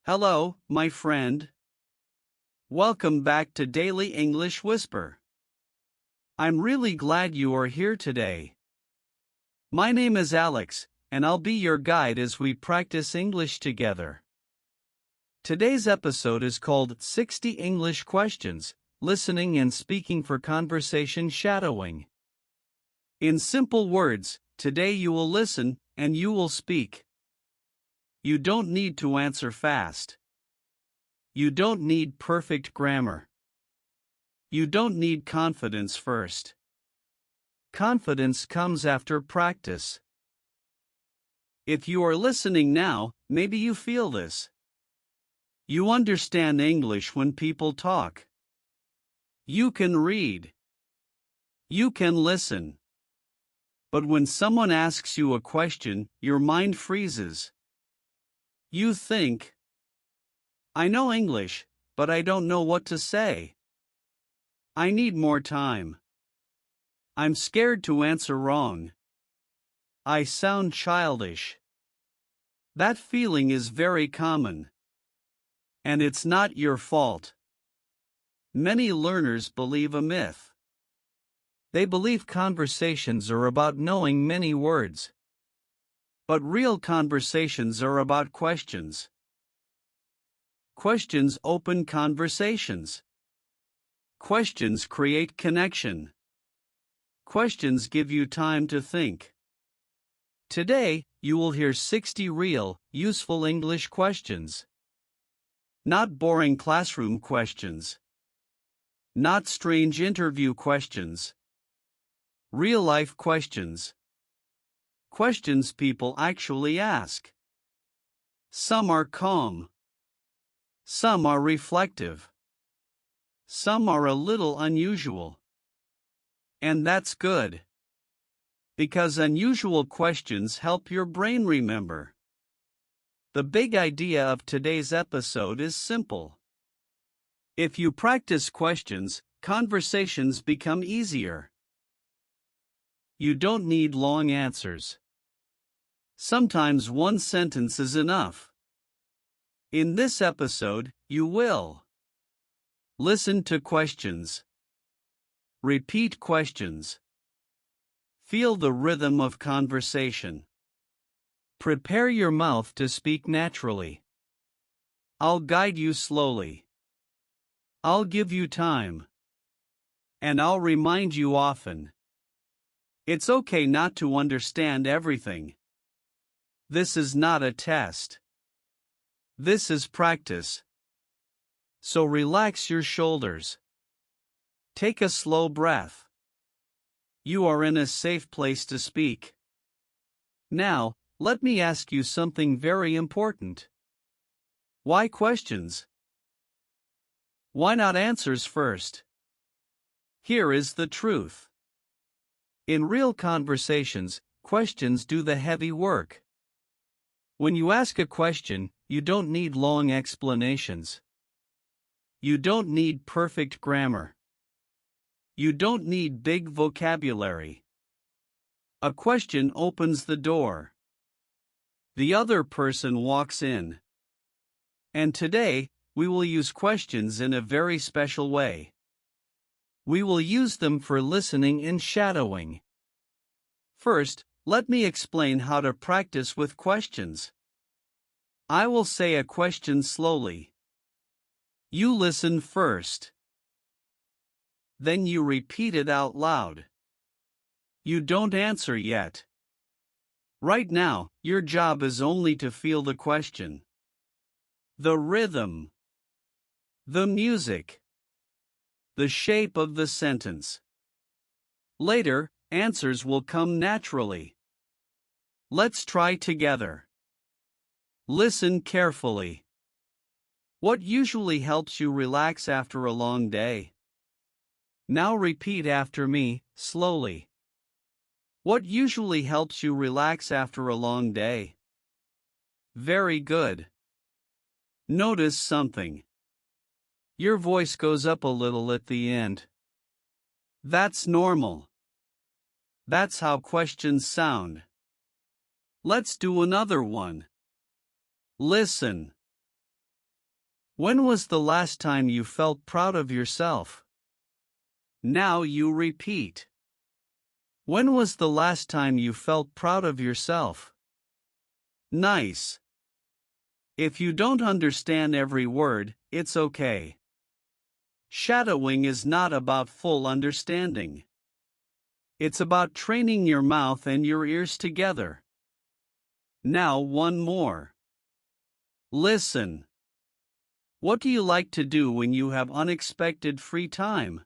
Hello, my friend. Welcome back to Daily English Whisper. I'm really glad you are here today. My name is Alex, and I'll be your guide as we practice English together. Today's episode is called 60 English Questions, Listening and Speaking for Conversation Shadowing. In simple words, today you will listen, and you will speak. You don't need to answer fast. You don't need perfect grammar. You don't need confidence first. Confidence comes after practice. If you are listening now, maybe you feel this. You understand English when people talk. You can read. You can listen. But when someone asks you a question, your mind freezes. You think, I know English, but I don't know what to say. I need more time. I'm scared to answer wrong. I sound childish. That feeling is very common. And it's not your fault. Many learners believe a myth. They believe conversations are about knowing many words. But real conversations are about questions. Questions open conversations. Questions create connection. Questions give you time to think. Today, you will hear 60 real, useful English questions. Not boring classroom questions. Not strange interview questions. Real-life questions. Questions people actually ask. Some are calm. Some are reflective. Some are a little unusual. And that's good. Because unusual questions help your brain remember. The big idea of today's episode is simple. If you practice questions, conversations become easier. You don't need long answers. Sometimes one sentence is enough. In this episode, you will listen to questions. Repeat questions. Feel the rhythm of conversation. Prepare your mouth to speak naturally. I'll guide you slowly. I'll give you time. And I'll remind you often. It's okay not to understand everything. This is not a test. This is practice. So relax your shoulders. Take a slow breath. You are in a safe place to speak. Now, let me ask you something very important. Why questions? Why not answers first? Here is the truth. In real conversations, questions do the heavy work. When you ask a question, you don't need long explanations. You don't need perfect grammar. You don't need big vocabulary. A question opens the door. The other person walks in. And today, we will use questions in a very special way. We will use them for listening and shadowing. First, let me explain how to practice with questions. I will say a question slowly. You listen first. Then you repeat it out loud. You don't answer yet. Right now, your job is only to feel the question. The rhythm. The music. The shape of the sentence. Later, answers will come naturally. Let's try together. Listen carefully. What usually helps you relax after a long day? Now repeat after me, slowly. What usually helps you relax after a long day? Very good. Notice something. Your voice goes up a little at the end. That's normal. That's how questions sound. Let's do another one. Listen. When was the last time you felt proud of yourself? Now you repeat. When was the last time you felt proud of yourself? Nice. If you don't understand every word, it's okay. Shadowing is not about full understanding. It's about training your mouth and your ears together. Now one more. Listen. What do you like to do when you have unexpected free time?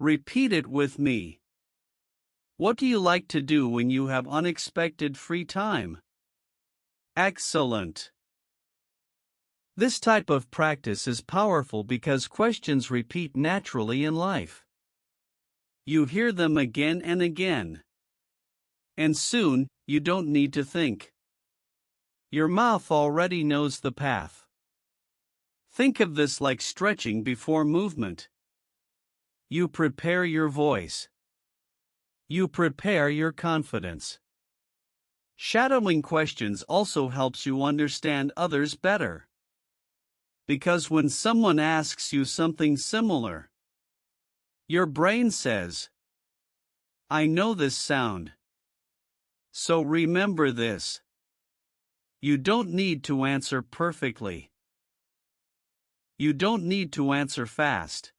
Repeat it with me. What do you like to do when you have unexpected free time? Excellent. This type of practice is powerful because questions repeat naturally in life. You hear them again and again. And soon, you don't need to think. Your mouth already knows the path. Think of this like stretching before movement. You prepare your voice. You prepare your confidence. Shadowing questions also helps you understand others better. Because when someone asks you something similar, your brain says, I know this sound. So remember this. You don't need to answer perfectly. You don't need to answer fast.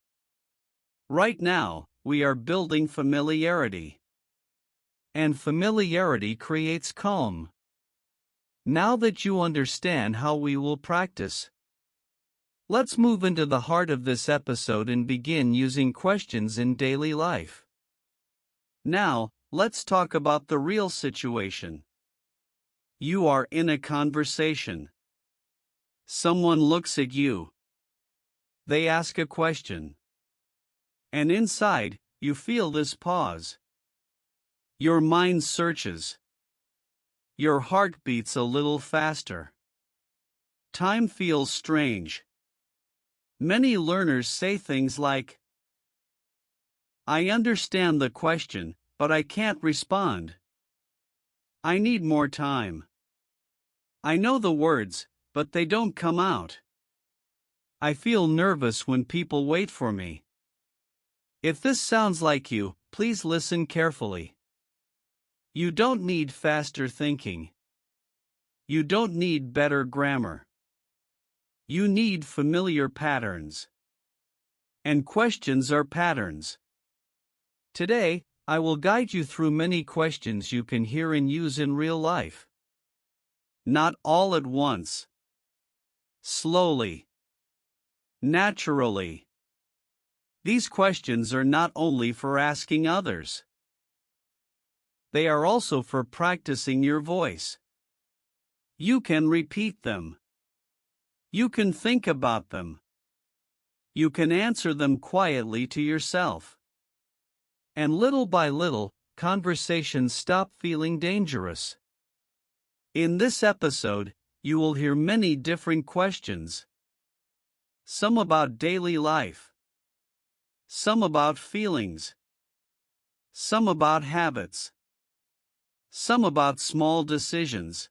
Right now, we are building familiarity. And familiarity creates calm. Now that you understand how we will practice, let's move into the heart of this episode and begin using questions in daily life. Now, let's talk about the real situation. You are in a conversation. Someone looks at you. They ask a question. And inside, you feel this pause. Your mind searches. Your heart beats a little faster. Time feels strange. Many learners say things like, I understand the question, but I can't respond. I need more time. I know the words, but they don't come out. I feel nervous when people wait for me. If this sounds like you, please listen carefully. You don't need faster thinking. You don't need better grammar. You need familiar patterns. And questions are patterns. Today, I will guide you through many questions you can hear and use in real life. Not all at once. Slowly. Naturally. These questions are not only for asking others. They are also for practicing your voice. You can repeat them. You can think about them. You can answer them quietly to yourself. And little by little, conversations stop feeling dangerous. In this episode, you will hear many different questions. Some about daily life. Some about feelings. Some about habits. Some about small decisions.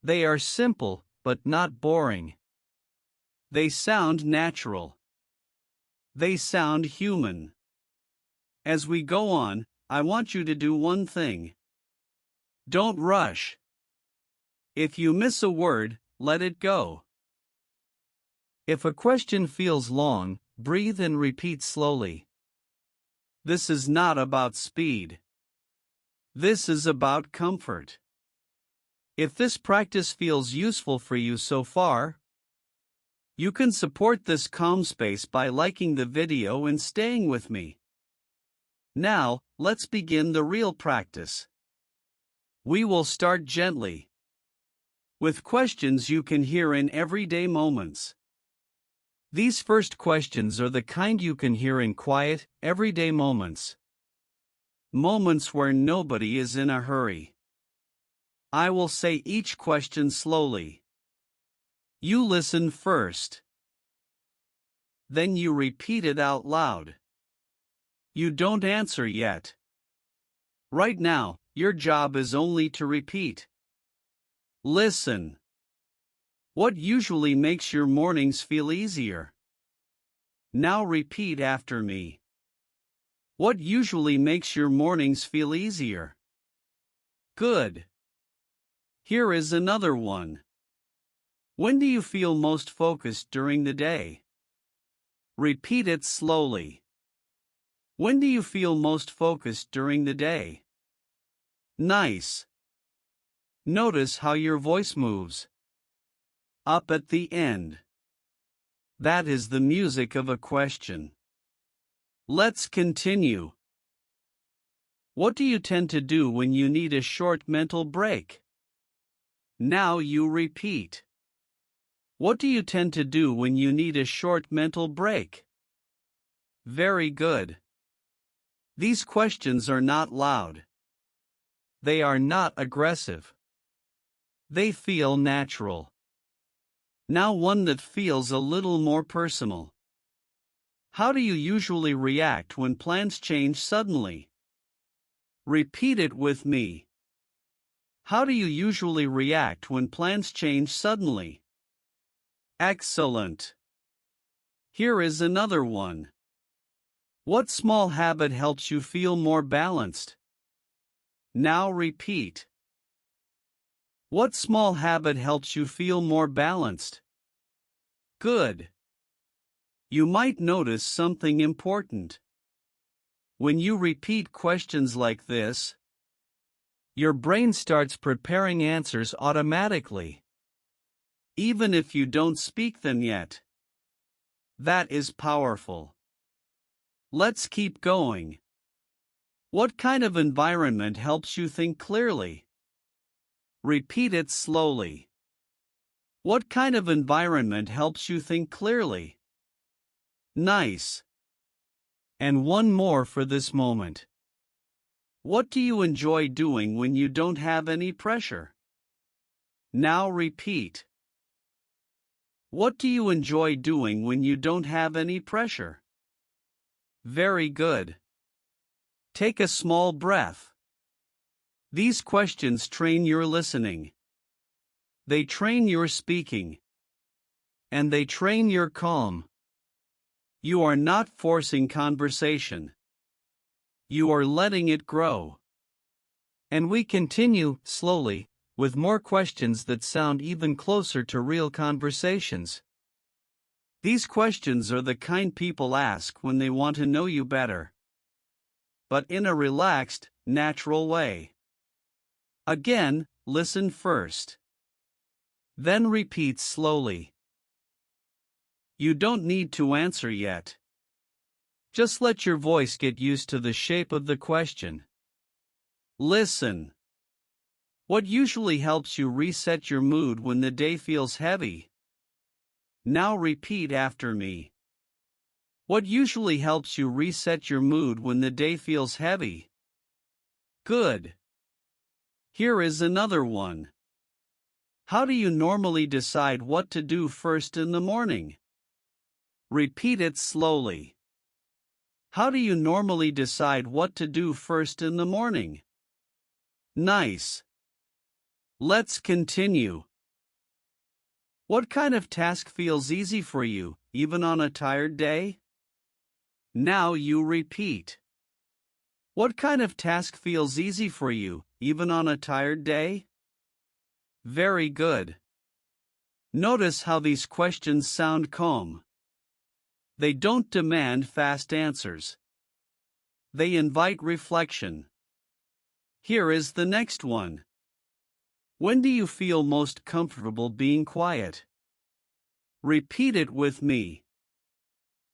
They are simple, but not boring. They sound natural. They sound human. As we go on, I want you to do one thing. Don't rush. If you miss a word, let it go. If a question feels long, breathe and repeat slowly. This is not about speed. This is about comfort. If this practice feels useful for you so far, you can support this calm space by liking the video and staying with me. Now, let's begin the real practice. We will start gently, with questions you can hear in everyday moments. These first questions are the kind you can hear in quiet, everyday moments. Moments where nobody is in a hurry. I will say each question slowly. You listen first. Then you repeat it out loud. You don't answer yet. Right now, your job is only to repeat. Listen. What usually makes your mornings feel easier? Now repeat after me. What usually makes your mornings feel easier? Good. Here is another one. When do you feel most focused during the day? Repeat it slowly. When do you feel most focused during the day? Nice. Notice how your voice moves. Up at the end. That is the music of a question. Let's continue. What do you tend to do when you need a short mental break? Now you repeat. What do you tend to do when you need a short mental break? Very good. These questions are not loud. They are not aggressive. They feel natural. Now one that feels a little more personal. How do you usually react when plans change suddenly? Repeat it with me. How do you usually react when plans change suddenly? Excellent. Here is another one. What small habit helps you feel more balanced? Now repeat. What small habit helps you feel more balanced? Good. You might notice something important. When you repeat questions like this, your brain starts preparing answers automatically, even if you don't speak them yet. That is powerful. Let's keep going. What kind of environment helps you think clearly? Repeat it slowly. What kind of environment helps you think clearly? Nice. And one more for this moment. What do you enjoy doing when you don't have any pressure? Now repeat. What do you enjoy doing when you don't have any pressure? Very good. Take a small breath. These questions train your listening. They train your speaking. And they train your calm. You are not forcing conversation. You are letting it grow. And we continue, slowly, with more questions that sound even closer to real conversations. These questions are the kind people ask when they want to know you better, but in a relaxed, natural way. Again, listen first. Then repeat slowly. You don't need to answer yet. Just let your voice get used to the shape of the question. Listen. What usually helps you reset your mood when the day feels heavy? Now repeat after me. What usually helps you reset your mood when the day feels heavy? Good. Here is another one. How do you normally decide what to do first in the morning? Repeat it slowly. How do you normally decide what to do first in the morning? Nice. Let's continue. What kind of task feels easy for you, even on a tired day? Now you repeat. What kind of task feels easy for you, even on a tired day? Very good. Notice how these questions sound calm. They don't demand fast answers. They invite reflection. Here is the next one. When do you feel most comfortable being quiet? Repeat it with me.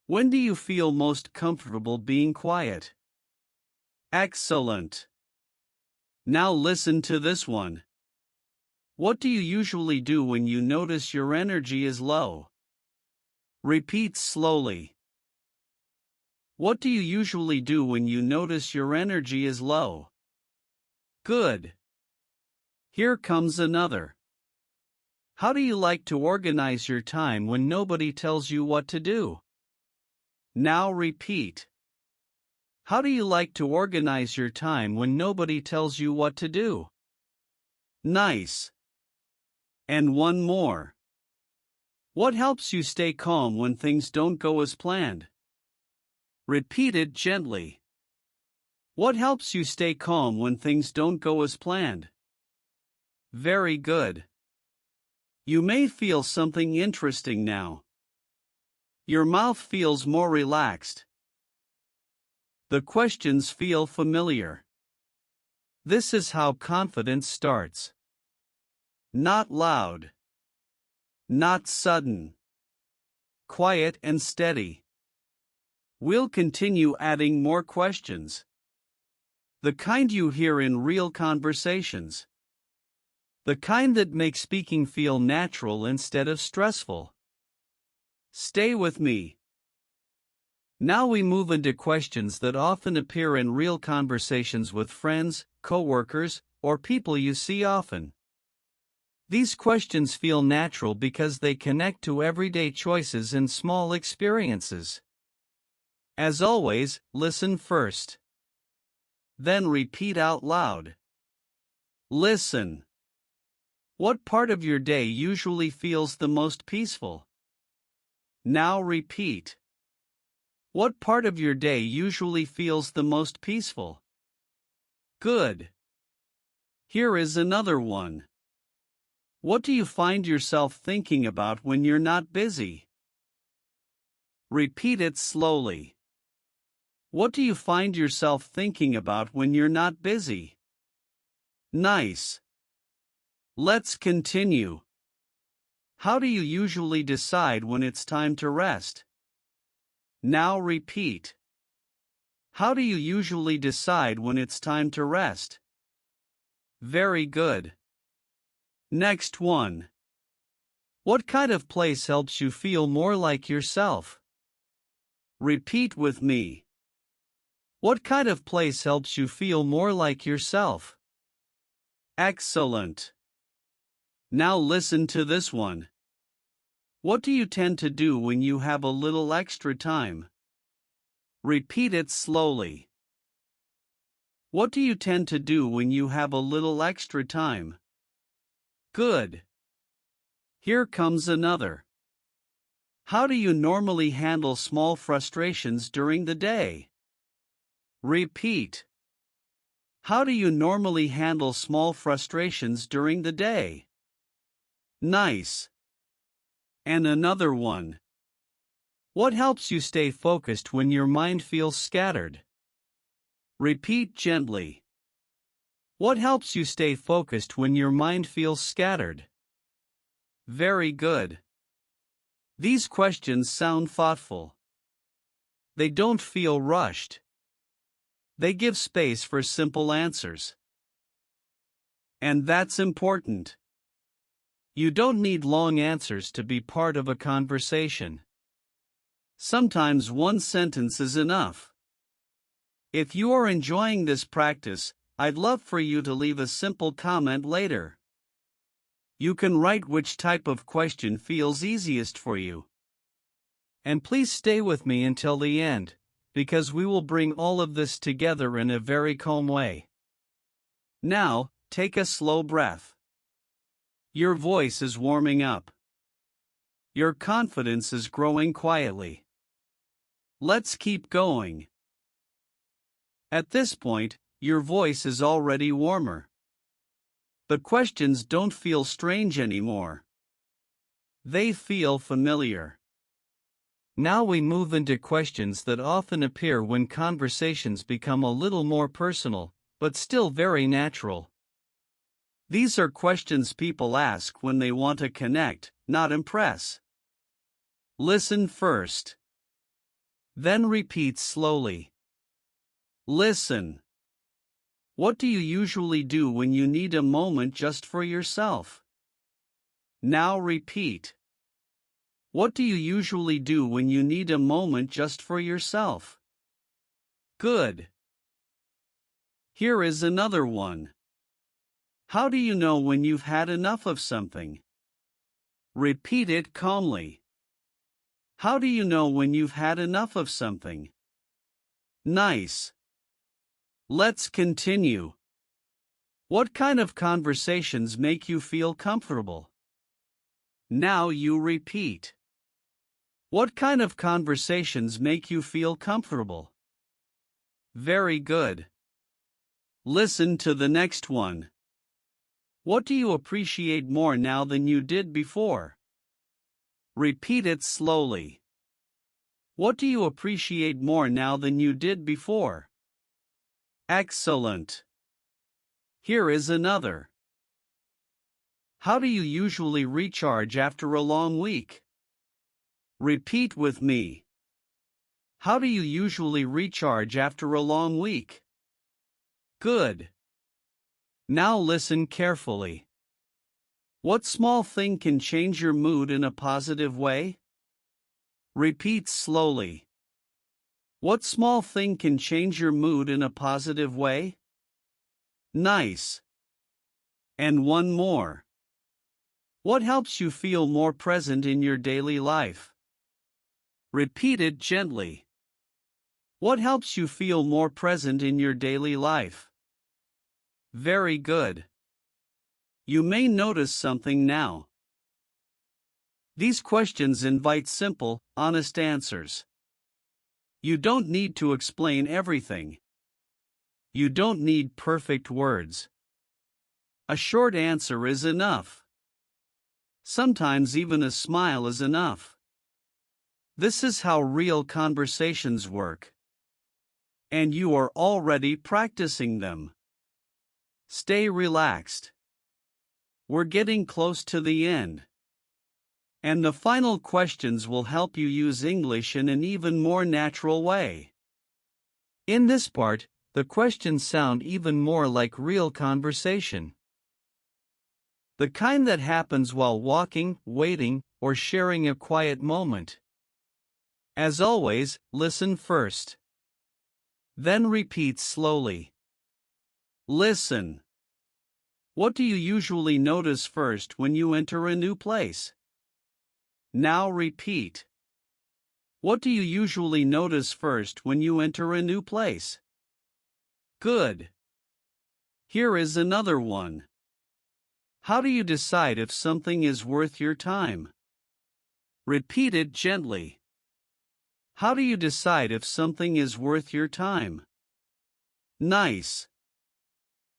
When do you feel most comfortable being quiet? Excellent. Now listen to this one. What do you usually do when you notice your energy is low? Repeat slowly. What do you usually do when you notice your energy is low? Good. Here comes another. How do you like to organize your time when nobody tells you what to do? Now repeat. How do you like to organize your time when nobody tells you what to do? Nice. And one more. What helps you stay calm when things don't go as planned? Repeat it gently. What helps you stay calm when things don't go as planned? Very good. You may feel something interesting now. Your mouth feels more relaxed. The questions feel familiar. This is how confidence starts. Not loud. Not sudden. Quiet and steady. We'll continue adding more questions. The kind you hear in real conversations. The kind that make speaking feel natural instead of stressful. Stay with me. Now we move into questions that often appear in real conversations with friends, coworkers, or people you see often. These questions feel natural because they connect to everyday choices and small experiences. As always, listen first. Then repeat out loud. Listen. What part of your day usually feels the most peaceful? Now repeat. What part of your day usually feels the most peaceful? Good. Here is another one. What do you find yourself thinking about when you're not busy? Repeat it slowly. What do you find yourself thinking about when you're not busy? Nice. Let's continue. How do you usually decide when it's time to rest? Now repeat. How do you usually decide when it's time to rest? Very good. Next one. What kind of place helps you feel more like yourself? Repeat with me. What kind of place helps you feel more like yourself? Excellent. Now listen to this one. What do you tend to do when you have a little extra time? Repeat it slowly. What do you tend to do when you have a little extra time? Good. Here comes another. How do you normally handle small frustrations during the day? Repeat. How do you normally handle small frustrations during the day? Nice. And another one. What helps you stay focused when your mind feels scattered? Repeat gently. What helps you stay focused when your mind feels scattered? Very good. These questions sound thoughtful. They don't feel rushed. They give space for simple answers. And that's important. You don't need long answers to be part of a conversation. Sometimes one sentence is enough. If you are enjoying this practice, I'd love for you to leave a simple comment later. You can write which type of question feels easiest for you. And please stay with me until the end, because we will bring all of this together in a very calm way. Now, take a slow breath. Your voice is warming up. Your confidence is growing quietly. Let's keep going. At this point, your voice is already warmer. The questions don't feel strange anymore. They feel familiar. Now we move into questions that often appear when conversations become a little more personal, but still very natural. These are questions people ask when they want to connect, not impress. Listen first. Then repeat slowly. Listen. What do you usually do when you need a moment just for yourself? Now repeat. What do you usually do when you need a moment just for yourself? Good. Here is another one. How do you know when you've had enough of something? Repeat it calmly. How do you know when you've had enough of something? Nice. Let's continue. What kind of conversations make you feel comfortable? Now you repeat. What kind of conversations make you feel comfortable? Very good. Listen to the next one. What do you appreciate more now than you did before? Repeat it slowly. What do you appreciate more now than you did before? Excellent. Here is another. How do you usually recharge after a long week? Repeat with me. How do you usually recharge after a long week? Good. Now listen carefully. What small thing can change your mood in a positive way? Repeat slowly. What small thing can change your mood in a positive way? Nice. And one more. What helps you feel more present in your daily life? Repeat it gently. What helps you feel more present in your daily life? Very good. You may notice something now. These questions invite simple, honest answers. You don't need to explain everything. You don't need perfect words. A short answer is enough. Sometimes even a smile is enough. This is how real conversations work. And you are already practicing them. Stay relaxed. We're getting close to the end. And the final questions will help you use English in an even more natural way. In this part, the questions sound even more like real conversation. The kind that happens while walking, waiting, or sharing a quiet moment. As always, listen first. Then repeat slowly. Listen. What do you usually notice first when you enter a new place? Now repeat. What do you usually notice first when you enter a new place? Good. Here is another one. How do you decide if something is worth your time? Repeat it gently. How do you decide if something is worth your time? Nice.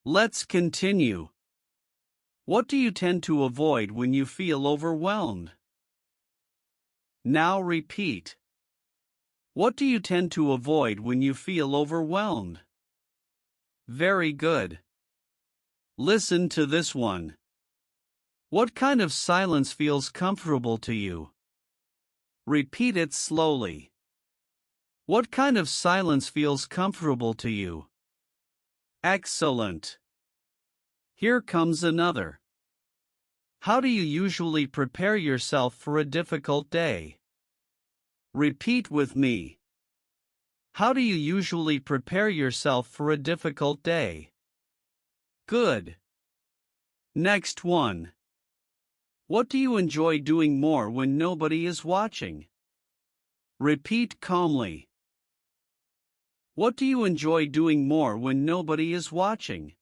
Let's continue. What do you tend to avoid when you feel overwhelmed? Now repeat. What do you tend to avoid when you feel overwhelmed? Very good. Listen to this one. What kind of silence feels comfortable to you? Repeat it slowly. What kind of silence feels comfortable to you? Excellent. Here comes another. How do you usually prepare yourself for a difficult day? Repeat with me. How do you usually prepare yourself for a difficult day? Good. Next one. What do you enjoy doing more when nobody is watching? Repeat calmly. What do you enjoy doing more when nobody is watching?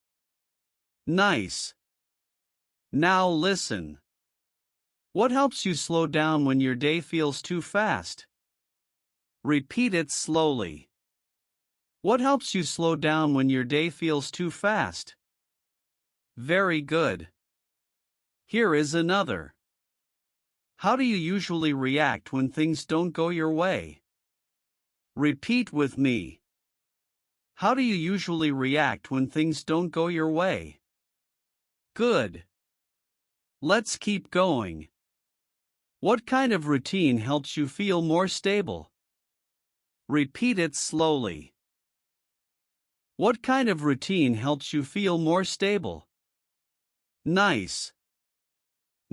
Nice. Now listen. What helps you slow down when your day feels too fast? Repeat it slowly. What helps you slow down when your day feels too fast? Very good. Here is another. How do you usually react when things don't go your way? Repeat with me. How do you usually react when things don't go your way? Good. Let's keep going. What kind of routine helps you feel more stable? Repeat it slowly. What kind of routine helps you feel more stable? Nice.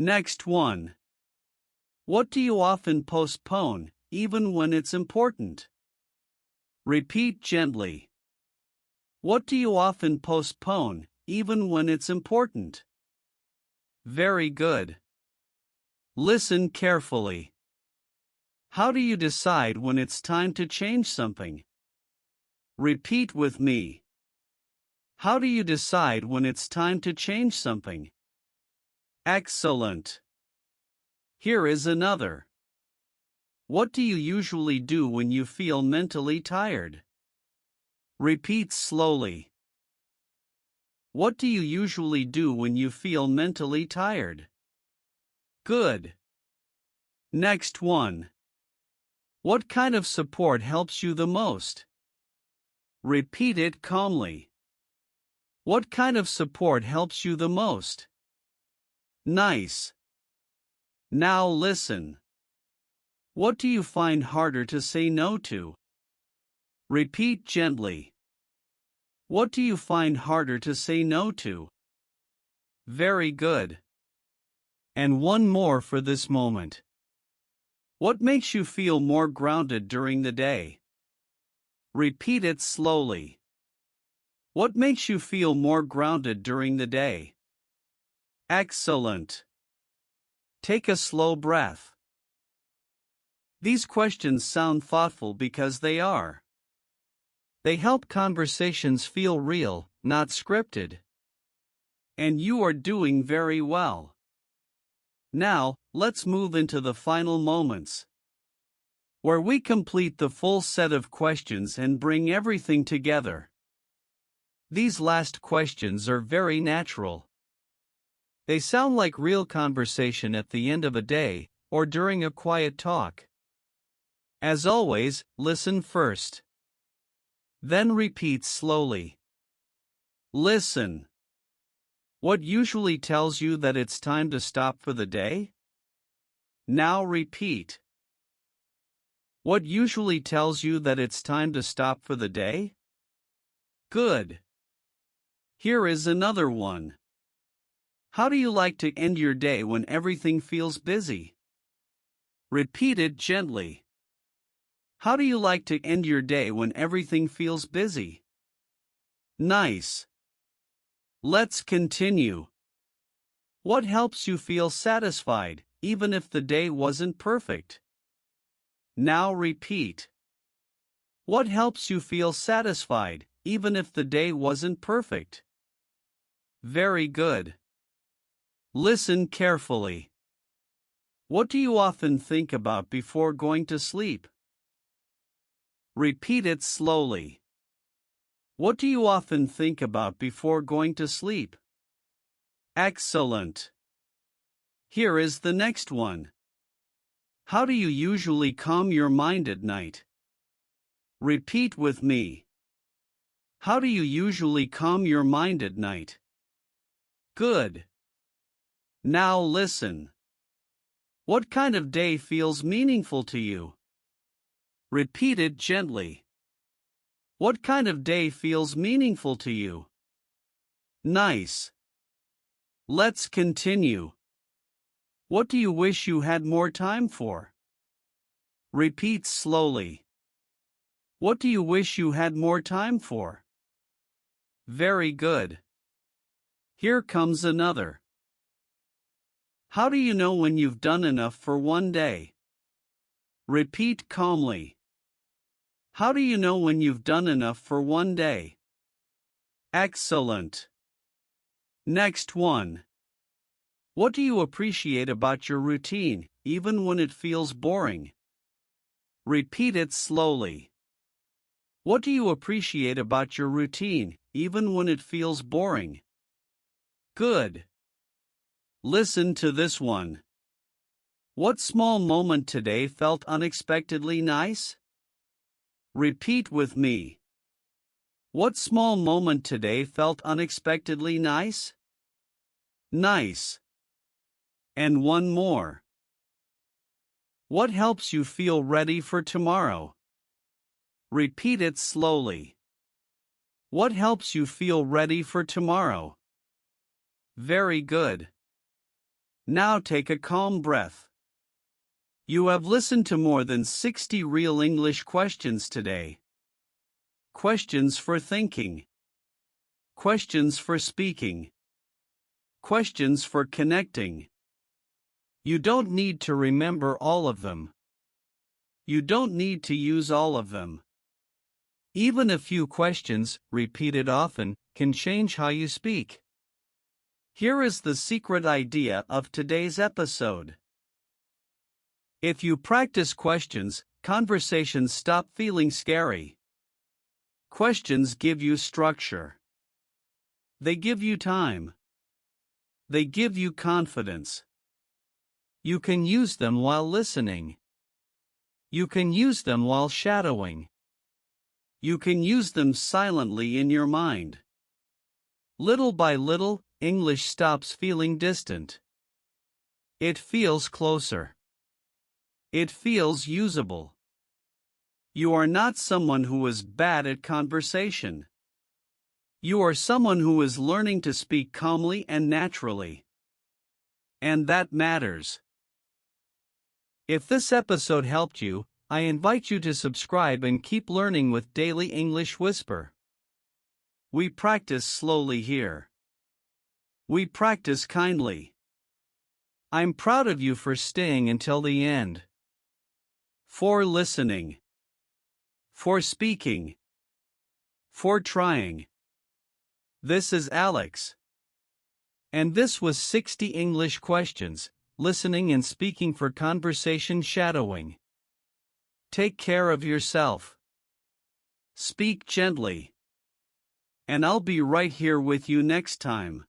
Next one. What do you often postpone, even when it's important? Repeat gently. What do you often postpone, even when it's important? Very good. Listen carefully. How do you decide when it's time to change something? Repeat with me. How do you decide when it's time to change something? Excellent. Here is another. What do you usually do when you feel mentally tired? Repeat slowly. What do you usually do when you feel mentally tired? Good. Next one. What kind of support helps you the most? Repeat it calmly. What kind of support helps you the most? Nice. Now listen. What do you find harder to say no to? Repeat gently. What do you find harder to say no to? Very good. And one more for this moment. What makes you feel more grounded during the day? Repeat it slowly. What makes you feel more grounded during the day? Excellent. Take a slow breath. These questions sound thoughtful because they are. They help conversations feel real, not scripted. And you are doing very well. Now, let's move into the final moments, where we complete the full set of questions and bring everything together. These last questions are very natural. They sound like real conversation at the end of a day, or during a quiet talk. As always, listen first. Then repeat slowly. Listen. What usually tells you that it's time to stop for the day? Now repeat. What usually tells you that it's time to stop for the day? Good. Here is another one. How do you like to end your day when everything feels busy? Repeat it gently. How do you like to end your day when everything feels busy? Nice. Let's continue. What helps you feel satisfied, even if the day wasn't perfect? Now repeat. What helps you feel satisfied, even if the day wasn't perfect? Very good. Listen carefully. What do you often think about before going to sleep? Repeat it slowly. What do you often think about before going to sleep? Excellent. Here is the next one. How do you usually calm your mind at night? Repeat with me. How do you usually calm your mind at night? Good. Now listen. What kind of day feels meaningful to you? Repeat it gently. What kind of day feels meaningful to you? Nice. Let's continue. What do you wish you had more time for? Repeat slowly. What do you wish you had more time for? Very good. Here comes another. How do you know when you've done enough for one day? Repeat calmly. How do you know when you've done enough for one day? Excellent. Next one. What do you appreciate about your routine, even when it feels boring? Repeat it slowly. What do you appreciate about your routine, even when it feels boring? Good. Listen to this one. What small moment today felt unexpectedly nice? Repeat with me. What small moment today felt unexpectedly nice? Nice. And one more. What helps you feel ready for tomorrow? Repeat it slowly. What helps you feel ready for tomorrow? Very good. Now take a calm breath. You have listened to more than 60 real English questions today. Questions for thinking. Questions for speaking. Questions for connecting. You don't need to remember all of them. You don't need to use all of them. Even a few questions, repeated often, can change how you speak. Here is the secret idea of today's episode. If you practice questions, conversations stop feeling scary. Questions give you structure. They give you time. They give you confidence. You can use them while listening. You can use them while shadowing. You can use them silently in your mind. Little by little, English stops feeling distant. It feels closer. It feels usable. You are not someone who is bad at conversation. You are someone who is learning to speak calmly and naturally. And that matters. If this episode helped you, I invite you to subscribe and keep learning with Daily English Whisper. We practice slowly here. We practice kindly. I'm proud of you for staying until the end. For listening. For speaking. For trying. This is Alex. And this was 60 English questions, listening and speaking for conversation shadowing. Take care of yourself. Speak gently. And I'll be right here with you next time.